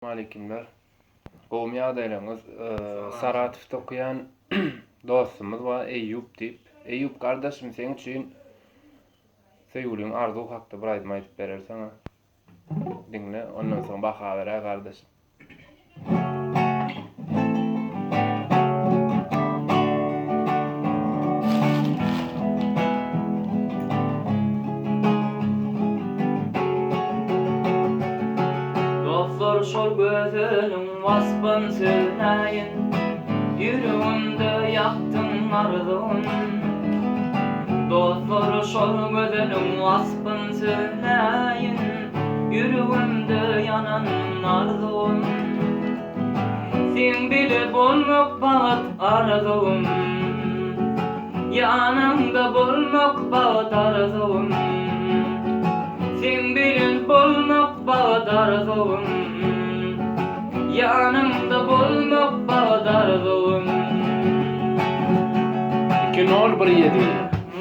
Aleykümler. Gowmy adaýlaryňyz Saratypda okuyan dostumuz var Eýýub diýip. Eýýub gardaşym seň üçin söýgüliň arzuw hakda bir aýdym aýdyp bererseň. Diňle, ondan soň baha berä gardaşym. Dostlar şol gözünün vasbın sönäyin, yüreğimde yaktın arzun. Dostlar şol gözünün vasbın sönäyin, yüreğimde yanan arzun. Sen bile bolmak bagat arzum, yanımda bolmak bagat arzum. Sen bilen bolmak bagat arzum, yanımda bolmak bagat arzum. İki nol bir yedi.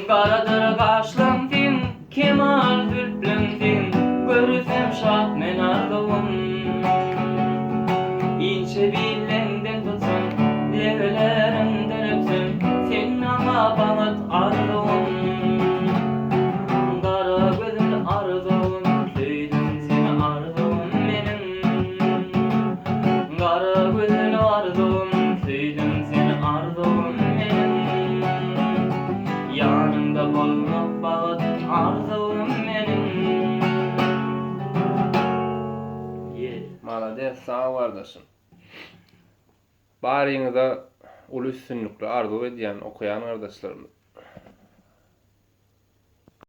Garadır gaşlaň sen, kemal zülplüň sen, görsem şat men arzum. İnçe bilenden tutsan, levlerinden öpsün, sen ama bagat arzum. Gara gözümde arzum, söýdüm seni arzum menim. Gara gözümde arzum, söýdüm seni arzum menim. Yanımda bolmak bagat arzum menim. Malades, sağ gardaşym. Baryňyza uly üstünlikli arzuw edýän okuyan gardaşlarymyz.